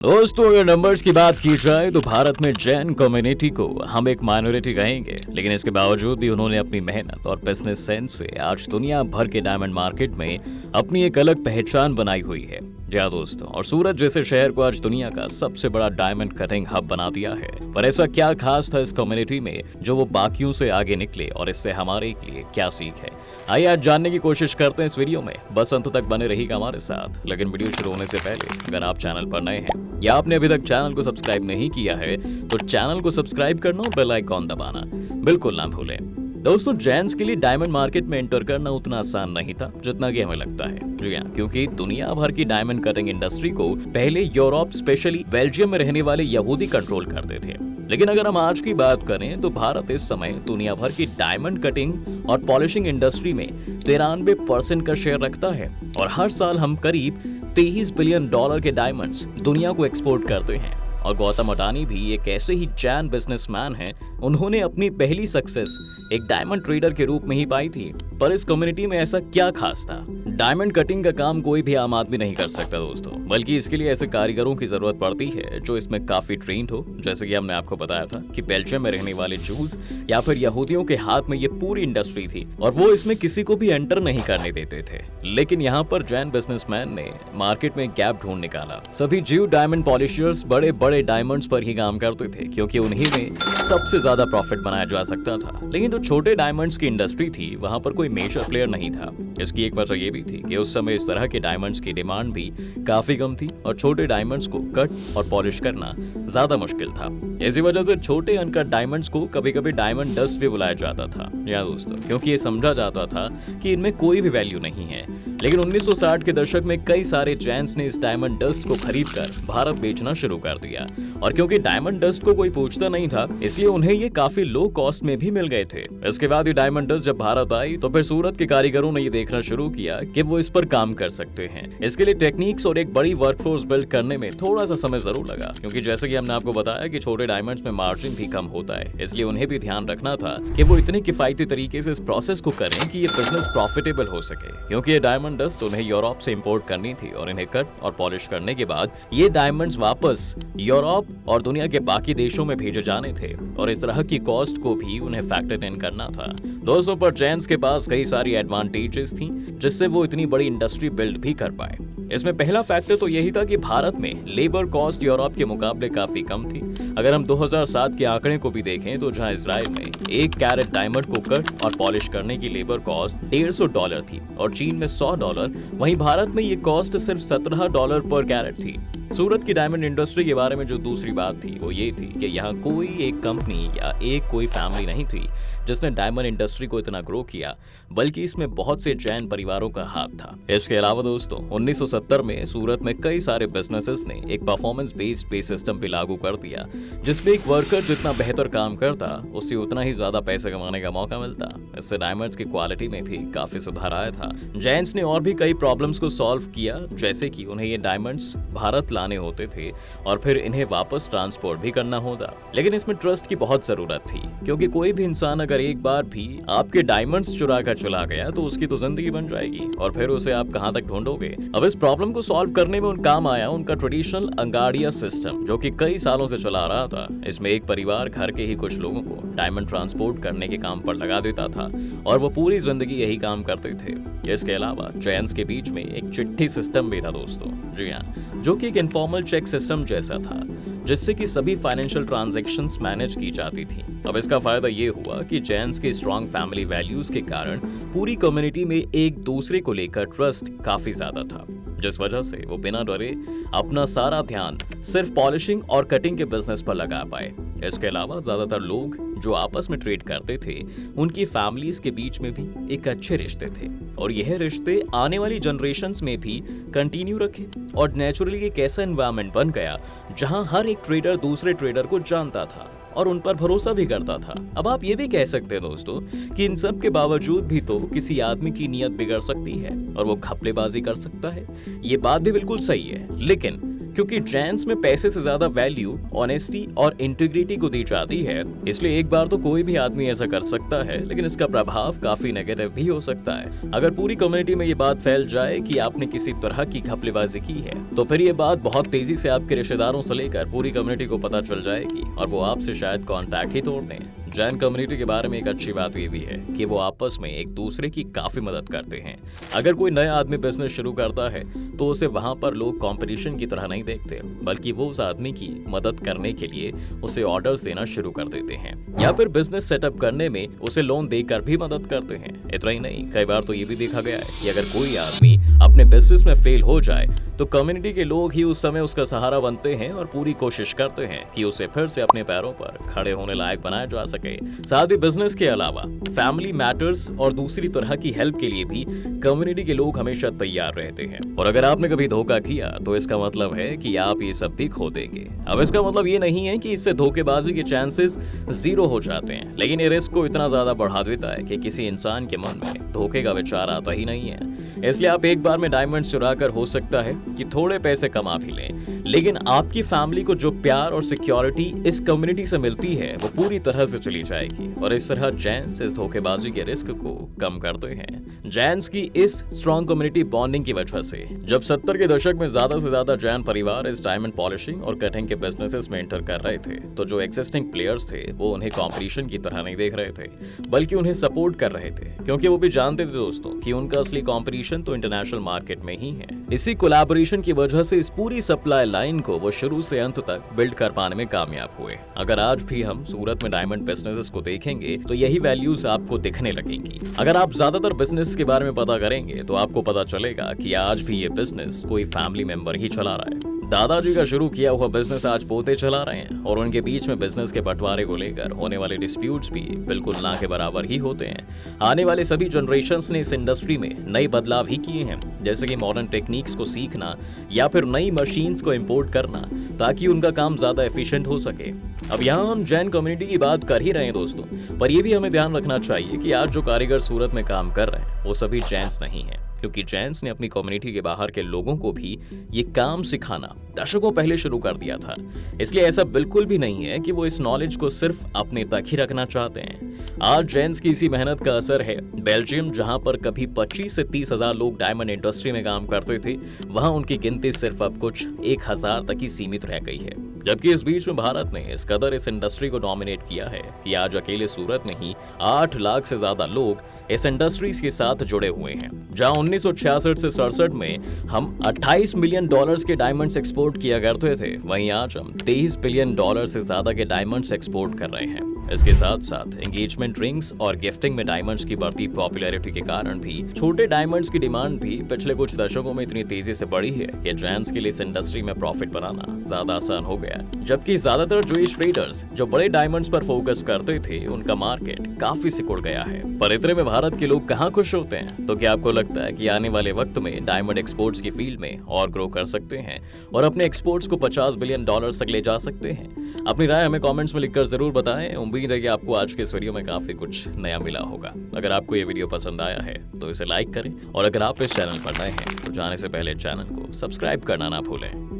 दोस्तों, अगर नंबर्स की बात की जाए तो भारत में जैन कम्युनिटी को हम एक माइनॉरिटी कहेंगे, लेकिन इसके बावजूद भी उन्होंने अपनी मेहनत और बिजनेस सेंस से आज दुनिया भर के डायमंड मार्केट में अपनी एक अलग पहचान बनाई हुई है। जी हाँ दोस्तों, और सूरत जैसे शहर को आज दुनिया का सबसे बड़ा डायमंड कटिंग हब बना दिया है। पर ऐसा क्या खास था इस कम्युनिटी में जो वो बाकियों से आगे निकले, और इससे हमारे लिए क्या सीख है? आइए आज जानने की कोशिश करते हैं इस वीडियो में। बस अंत तक बने रहिएगा हमारे साथ। लेकिन वीडियो शुरू होने से पहले अगर आप चैनल पर नए हैं या आपने अभी तक चैनल को सब्सक्राइब नहीं किया है तो चैनल को सब्सक्राइब करना और बेल आइकॉन दबाना बिल्कुल ना भूलें। दोस्तों, जैंट्स के लिए डायमंड मार्केट में एंटर करना उतना आसान नहीं था जितना कि हमें लगता है। जी हाँ, क्योंकि दुनिया भर की डायमंड कटिंग इंडस्ट्री को पहले यूरोप, स्पेशली बेल्जियम में रहने वाले यहूदी कंट्रोल करते थे। लेकिन अगर हम आज की बात करें तो भारत इस समय दुनिया भर की डायमंड कटिंग और पॉलिशिंग इंडस्ट्री में 93% का शेयर रखता है, और हर साल हम करीब $23 बिलियन के डायमंड्स दुनिया को एक्सपोर्ट करते हैं। और गौतम अडानी भी एक ऐसे ही जैन बिजनेसमैन हैं। उन्होंने अपनी पहली सक्सेस एक डायमंड ट्रेडर के रूप में ही पाई थी। पर इस कम्युनिटी में ऐसा क्या खास था? डायमंड कटिंग का काम कोई भी आम आदमी नहीं कर सकता दोस्तों, बल्कि इसके लिए ऐसे कारीगरों की जरूरत पड़ती है जो इसमें काफी ट्रेंड हो। जैसे कि हमने आपको बताया था कि बेल्जियम में रहने वाले जूस या फिर यहूदियों के हाथ में ये पूरी इंडस्ट्री थी और वो इसमें किसी को भी एंटर नहीं करने देते थे। लेकिन यहाँ पर जैन बिजनेसमैन ने मार्केट में गैप ढूंढ निकाला। सभी जीव डायमंड पॉलिशर्स बड़े बड़े डायमंड्स पर ही काम करते थे, क्योंकि उन्हीं में सबसे ज्यादा प्रॉफिट बनाया जा सकता था। लेकिन जो छोटे डायमंड्स की इंडस्ट्री थी, वहां पर कोई मेजर प्लेयर नहीं था। इसकी एक वजह ये भी थी कि उस समय इस तरह के डायमंड्स की डिमांड भी काफी कम थी और छोटे डायमंड्स को कट और पॉलिश करना ज्यादा मुश्किल था। इसी वजह से छोटे अनकट डायमंड्स को कभी कभी डायमंड डस्ट भी बुलाया जाता था या दोस्तों, क्योंकि ये समझा जाता था कि इनमें कोई भी वैल्यू नहीं है। लेकिन 1960 के दशक में कई सारे जैंट्स ने इस डायमंड डस्ट को खरीदकर भारत बेचना शुरू कर दिया, और क्योंकि डायमंड डस्ट को कोई पूछता नहीं था, इसलिए उन्हें ये काफी लो कॉस्ट में भी मिल गए थे। इसके बाद ये डायमंड डस्ट जब भारत आई तो फिर सूरत के कारीगरों ने ये देखना शुरू किया कि वो इस पर काम कर सकते हैं। इसके लिए टेक्निक्स और एक बड़ी वर्कफोर्स बिल्ड करने में थोड़ा सा समय जरूर लगा, क्योंकि जैसे कि हमने आपको बताया कि छोटे डायमंड्स में मार्जिन भी कम होता है। इसलिए उन्हें भी ध्यान रखना था कि वो इतने किफायती तरीके से इस प्रोसेस को करें कि ये बिजनेस प्रॉफिटेबल हो सके, क्योंकि ये डायमंड डस्ट उन्हें यूरोप से इंपोर्ट करनी थी और इन्हें कट और पॉलिश करने के बाद ये डायमंड्स वापस यूरोप और दुनिया के बाकी देशों में भेजे जाने थे, और इस तरह की कॉस्ट को भी उन्हें फैक्टर इन करना था। दोस्तों, पर जैंट्स के पास कई सारी एडवांटेजेस थी जिससे वो इतनी बड़ी इंडस्ट्री बिल्ड भी कर पाए। इसमें पहला फैक्टर तो यही था कि भारत में लेबर कॉस्ट यूरोप के मुकाबले काफी कम थी। अगर हम 2007 के आंकड़े को भी देखें तो जहां इजराइल में 1 कैरेट डायमंड को कट और पॉलिश करने की लेबर कॉस्ट $150 थी और चीन में $100, वहीं भारत में ये कॉस्ट सिर्फ $17 पर कैरेट थी। सूरत की डायमंड इंडस्ट्री के बारे में जो दूसरी बात थी वो ये थी कि यहाँ कोई एक कंपनी या कोई फैमिली नहीं थी जिसने डायमंड इंडस्ट्री को इतना ग्रो किया, बल्कि इसमें बहुत से जैन परिवारों का हाथ था। इसके अलावा दोस्तों, 1970 में सूरत में कई सारे बिजनेसेस ने एक परफॉर्मेंस बेस्ड पे सिस्टम भी लागू कर दिया, जिसमें एक वर्कर जितना बेहतर काम करता उससे उतना ही ज्यादा पैसे कमाने का मौका मिलता। इससे डायमंड्स की क्वालिटी में भी काफी सुधार आया था। जैंट्स ने और भी कई प्रॉब्लम्स को सॉल्व किया, जैसे कि उन्हें ये डायमंड्स भारत लाने होते थे और फिर इन्हें वापस ट्रांसपोर्ट भी करना होता। लेकिन इसमें ट्रस्ट की बहुत जरूरत थी, क्योंकि कोई भी इंसान अगर एक बार भी आपके डायमंड्स चुरा कर चला गया तो उसकी तो जिंदगी बन जाएगी, और फिर उसे आप कहां तक ढूंढोगे। अब इस प्रॉब्लम को सॉल्व करने में उन काम आया उनका ट्रेडिशनल अंगाड़िया सिस्टम, जो कि कई सालों से चला आ रहा था। इसमें एक परिवार घर के ही कुछ लोगों को डायमंड ट्रांसपोर्ट करने के काम पर लगा देता था और वो पूरी जिंदगी यही काम करते थे। इसके अलावा जैंट्स के बीच में एक चिट्ठी सिस्टम भी था दोस्तों, जी हाँ, जो कि एक इनफॉर्मल चेक सिस्टम जैसा था, जिससे कि सभी फाइनेंशियल ट्रांजैक्शंस मैनेज की जाती थी। अब इसका फायदा ये हुआ कि जैंट्स के स्ट्रॉन्ग फैमिली वैल्यूज के कारण पूरी कम्युनिटी में एक दूसरे को लेकर ट्रस्ट काफी ज्यादा था, जिस वजह से वो बिना डरे अपना सारा ध्यान सिर्फ पॉलिशिंग और कटिंग के बिजनेस पर लगा पाए। इसके अलावा ज्यादातर लोग जो आपस में ट्रेड करते थे, उनकी फैमिलीज के बीच में भी एक अच्छे रिश्ते थे, और यह रिश्ते आने वाली जनरेशन्स में भी कंटिन्यू रखे, और नेचुरली एक ऐसा एनवायरनमेंट बन गया जहां हर एक ट्रेडर दूसरे ट्रेडर को जानता था और उन पर भरोसा भी करता था। अब आप ये भी कह सकते हैं दोस्तों कि इन सब के बावजूद भी तो किसी आदमी की नीयत बिगड़ सकती है और वो घपलेबाजी कर सकता है। ये बात भी बिल्कुल सही है, लेकिन क्योंकि जैन्स में पैसे से ज्यादा वैल्यू ऑनेस्टी और इंटीग्रिटी को दी जाती है, इसलिए एक बार तो कोई भी आदमी ऐसा कर सकता है, लेकिन इसका प्रभाव काफी नेगेटिव भी हो सकता है। अगर पूरी कम्युनिटी में ये बात फैल जाए कि आपने किसी तरह की घपलेबाजी की है, तो फिर ये बात बहुत तेजी से आपके रिश्तेदारों से लेकर पूरी कम्युनिटी को पता चल जाएगी और वो आपसे शायद कॉन्टैक्ट ही तोड़ दें। जैन कम्युनिटी के बारे में एक अच्छी बात ये भी है कि वो आपस में एक दूसरे की काफी मदद करते हैं। अगर कोई नया आदमी बिजनेस शुरू करता है तो उसे वहां पर लोग कंपटीशन की तरह नहीं देखते, बल्कि वो उस आदमी की मदद करने के लिए उसे ऑर्डर्स देना शुरू कर देते हैं या फिर बिजनेस सेटअप करने में उसे लोन देकर भी मदद करते हैं। इतना ही नहीं, कई बार तो ये भी देखा गया है कि अगर कोई आदमी अपने बिजनेस में फेल हो जाए तो कम्युनिटी के लोग ही उस समय उसका सहारा बनते हैं और पूरी कोशिश करते हैं कि उसे फिर से अपने पैरों पर खड़े होने लायक बनाया जा सके। साथ ही बिजनेस के अलावा फैमिली मैटर्स और दूसरी तरह की हेल्प के लिए भी कम्युनिटी के लोग हमेशा तैयार रहते हैं। और अगर आपने कभी धोखा किया तो इसका मतलब है कि आप ये सब भी खो देंगे। अब इसका मतलब ये नहीं है कि इससे धोखेबाजी के चांसेस 0 हो जाते हैं, लेकिन ये रिस्क को इतना ज्यादा बढ़ा देता है कि किसी इंसान के मन में धोखे का विचार आता ही नहीं है। इसलिए आप एक बार में डायमंड चुरा कर हो सकता है कि थोड़े पैसे कमा भी लें, लेकिन आपकी फैमिली को जो प्यार और सिक्योरिटी इस कम्युनिटी से मिलती है वो पूरी तरह से चली जाएगी। और इस तरह जैन्स इस धोखेबाजी के रिस्क को कम करते हैं। जैन्स की इस स्ट्रॉन्ग कम्युनिटी बॉन्डिंग की वजह से जब 70 के दशक में ज्यादा से ज्यादा जैन परिवार इस डायमंड पॉलिशिंग और कटिंग के बिजनेसेस में एंटर कर रहे थे, तो जो एक्सिस्टिंग प्लेयर्स थे वो उन्हें कॉम्पिटिशन की तरह नहीं देख रहे थे, बल्कि उन्हें सपोर्ट कर रहे थे, क्योंकि वो भी जानते थे दोस्तों कि उनका असली कॉम्पिटिशन तो इंटरनेशनल मार्केट में ही है। इसी कोलैबोरेशन की वजह से इस पूरी सप्लाई लाइन को वो शुरू से अंत तक बिल्ड कर पाने में कामयाब हुए। अगर आज भी हम सूरत में डायमंड बिजनेसेस को देखेंगे तो यही वैल्यूज आपको दिखने लगेंगी। अगर आप ज्यादातर बिजनेस के बारे में पता करेंगे तो आपको पता चलेगा कि आज भी ये बिजनेस कोई फैमिली मेंबर ही चला रहा है। दादाजी का शुरू किया हुआ बिजनेस आज पोते चला रहे हैं और उनके बीच में बिजनेस के बंटवारे को लेकर होने वाले डिस्प्यूट्स भी बिल्कुल ना के बराबर ही होते हैं। आने वाले सभी जनरेशंस ने इस इंडस्ट्री में नए बदलाव ही किए हैं, जैसे कि मॉडर्न टेक्निक्स को सीखना या फिर नई मशीन्स को इंपोर्ट करना, ताकि उनका काम ज्यादा एफिशिएंट हो सके। अब यहाँ हम जैन कम्युनिटी की बात कर ही रहे हैं दोस्तों, पर यह भी हमें ध्यान रखना चाहिए कि आज जो कारीगर सूरत में काम कर रहे हैं वो सभी जैन्स नहीं है, क्योंकि जैन्स ने अपनी कम्युनिटी के बाहर के लोगों को भी ये काम सिखाना दशकों पहले शुरू कर दिया था। इसलिए ऐसा बिल्कुल भी नहीं है कि वो इस नॉलेज को सिर्फ अपने तक ही रखना चाहते हैं। आज जैन्स की इसी मेहनत का असर है बेल्जियम, जहां पर कभी 25 से 30 हजार लोग डायमंड इंडस्ट्री में काम करते थे, वहां उनकी गिनती सिर्फ अब कुछ 1000 तक ही सीमित रह गई है। जबकि इस बीच में भारत ने इस कदर इस इंडस्ट्री को डोमिनेट किया है कि आज अकेले सूरत में ही 8 लाख से ज्यादा लोग इस इंडस्ट्रीज के साथ जुड़े हुए हैं। जहां 1966 से 67 में हम 28 मिलियन डॉलर्स के डायमंड्स एक्सपोर्ट किया करते थे, वहीं आज हम 23 बिलियन डॉलर से ज्यादा के डायमंड्स एक्सपोर्ट कर रहे हैं। इसके साथ साथ एंगेजमेंट रिंग्स और गिफ्टिंग में डायमंड्स की बढ़ती पॉपुलैरिटी के कारण भी छोटे डायमंड्स की डिमांड भी पिछले कुछ दशकों में इतनी तेजी से बढ़ी है कि जैन्स के लिए इस इंडस्ट्री में प्रॉफिट बनाना ज्यादा आसान हो गया। जबकि ज्यादातर ज्वेलरी ट्रेडर्स जो बड़े डायमंड्स पर फोकस करते थे, उनका मार्केट काफी सिकुड़ गया है। पर इतने में भारत के लोग कहाँ खुश होते हैं? तो क्या आपको लगता है कि आने वाले वक्त में डायमंड एक्सपोर्ट्स की फील्ड में और ग्रो कर सकते हैं और अपने एक्सपोर्ट्स को 50 बिलियन डॉलर तक ले जा सकते हैं? अपनी राय हमें कमेंट्स में लिखकर जरूर बताएं। उम्मीद है कि आपको आज के इस वीडियो में काफी कुछ नया मिला होगा। अगर आपको ये वीडियो पसंद आया है तो इसे लाइक करें और अगर आप इस चैनल पर नए हैं तो जाने से पहले चैनल को सब्सक्राइब करना ना भूलें।